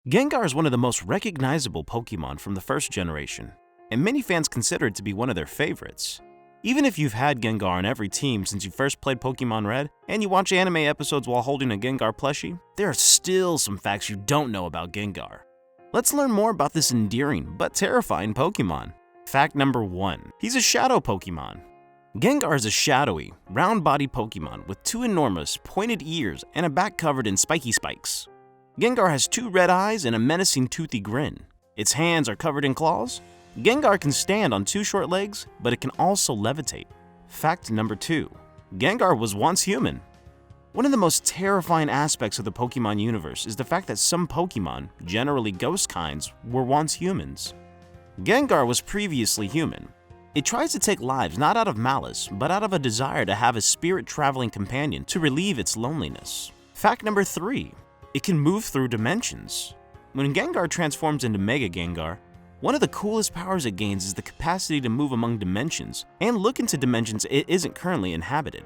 Gengar is one of the most recognizable Pokemon from the first generation, and many fans consider it to be one of their favorites. Even if you've had Gengar on every team since you first played Pokemon Red, and you watch anime episodes while holding a Gengar plushie, there are still some facts you don't know about Gengar. Let's learn more about this endearing but terrifying Pokemon. Fact number 1. He's a shadow Pokemon. Gengar is a shadowy, round-bodied Pokemon with two enormous, pointed ears and a back covered in spiky spikes. Gengar has two red eyes and a menacing toothy grin. Its hands are covered in claws. Gengar can stand on two short legs, but it can also levitate. Fact number 2. Gengar was once human. One of the most terrifying aspects of the Pokemon universe is the fact that some Pokemon, generally ghost kinds, were once humans. Gengar was previously human. It tries to take lives not out of malice, but out of a desire to have a spirit-traveling companion to relieve its loneliness. Fact number 3. It can move through dimensions. When Gengar transforms into Mega Gengar, one of the coolest powers it gains is the capacity to move among dimensions and look into dimensions it isn't currently inhabited.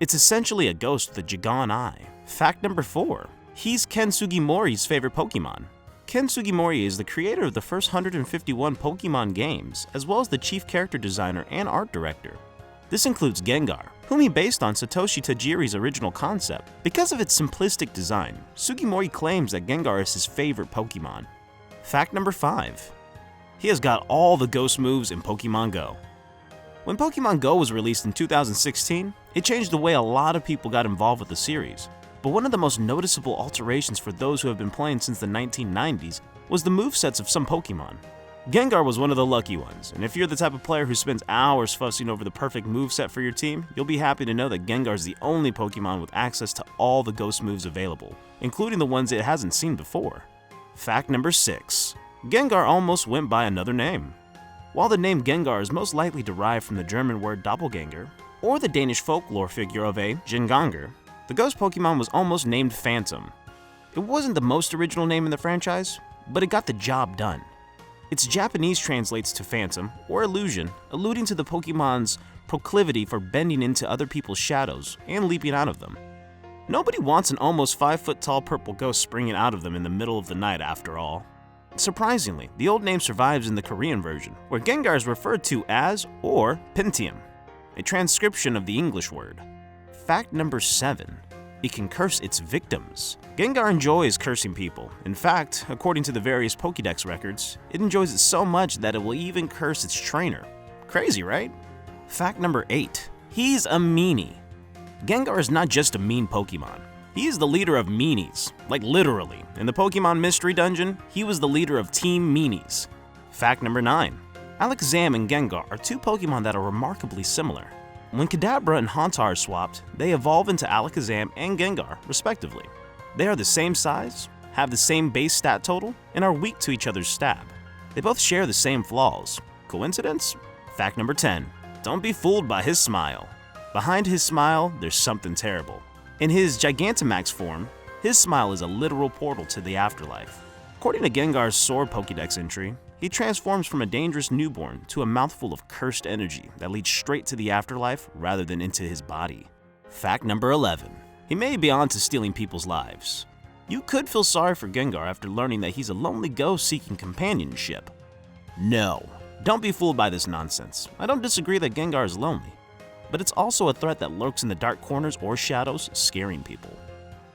It's essentially a ghost with a Jagan eye. Fact number 4. He's Ken Sugimori's favorite Pokemon. Ken Sugimori is the creator of the first 151 Pokemon games, as well as the chief character designer and art director. This includes Gengar, whom he based on Satoshi Tajiri's original concept. Because of its simplistic design, Sugimori claims that Gengar is his favorite Pokemon. Fact number 5. He has got all the ghost moves in Pokemon Go. When Pokemon Go was released in 2016, it changed the way a lot of people got involved with the series. But one of the most noticeable alterations for those who have been playing since the 1990s was the movesets of some Pokemon. Gengar was one of the lucky ones, and if you're the type of player who spends hours fussing over the perfect moveset for your team, you'll be happy to know that Gengar is the only Pokemon with access to all the ghost moves available, including the ones it hasn't seen before. Fact number 6. Gengar almost went by another name. While the name Gengar is most likely derived from the German word doppelganger, or the Danish folklore figure of a Genganger, the ghost Pokemon was almost named Phantom. It wasn't the most original name in the franchise, but it got the job done. Its Japanese translates to phantom, or illusion, alluding to the Pokemon's proclivity for bending into other people's shadows and leaping out of them. Nobody wants an almost 5-foot-tall purple ghost springing out of them in the middle of the night after all. Surprisingly, the old name survives in the Korean version, where Gengar is referred to as or Pentium, a transcription of the English word. Fact number 7. It can curse its victims. Gengar enjoys cursing people. In fact, according to the various Pokédex records, it enjoys it so much that it will even curse its trainer. Crazy, right? Fact number 8. He's a Meanie. Gengar is not just a mean Pokemon. He is the leader of Meanies, like literally. In the Pokemon Mystery Dungeon, he was the leader of Team Meanies. Fact number 9. Alexzam and Gengar are two Pokemon that are remarkably similar. When Kadabra and Hauntar are swapped, they evolve into Alakazam and Gengar, respectively. They are the same size, have the same base stat total, and are weak to each other's stab. They both share the same flaws. Coincidence? Fact number 10. Don't be fooled by his smile. Behind his smile, there's something terrible. In his Gigantamax form, his smile is a literal portal to the afterlife. According to Gengar's Sword Pokédex entry, he transforms from a dangerous newborn to a mouthful of cursed energy that leads straight to the afterlife rather than into his body. Fact number 11. He may be on to stealing people's lives. You could feel sorry for Gengar after learning that he's a lonely ghost seeking companionship. No, don't be fooled by this nonsense. I don't disagree that Gengar is lonely, but it's also a threat that lurks in the dark corners or shadows, scaring people.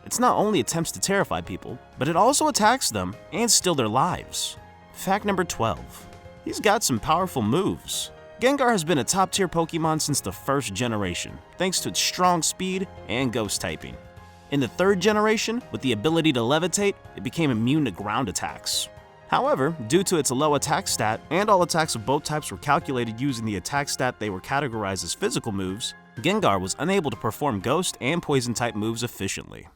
It's not only attempts to terrify people, but it also attacks them and steal their lives. Fact number 12. He's got some powerful moves. Gengar has been a top-tier Pokemon since the first generation, thanks to its strong speed and ghost typing. In the third generation, with the ability to levitate, it became immune to ground attacks. However, due to its low attack stat, and all attacks of both types were calculated using the attack stat they were categorized as physical moves, Gengar was unable to perform ghost and poison type moves efficiently.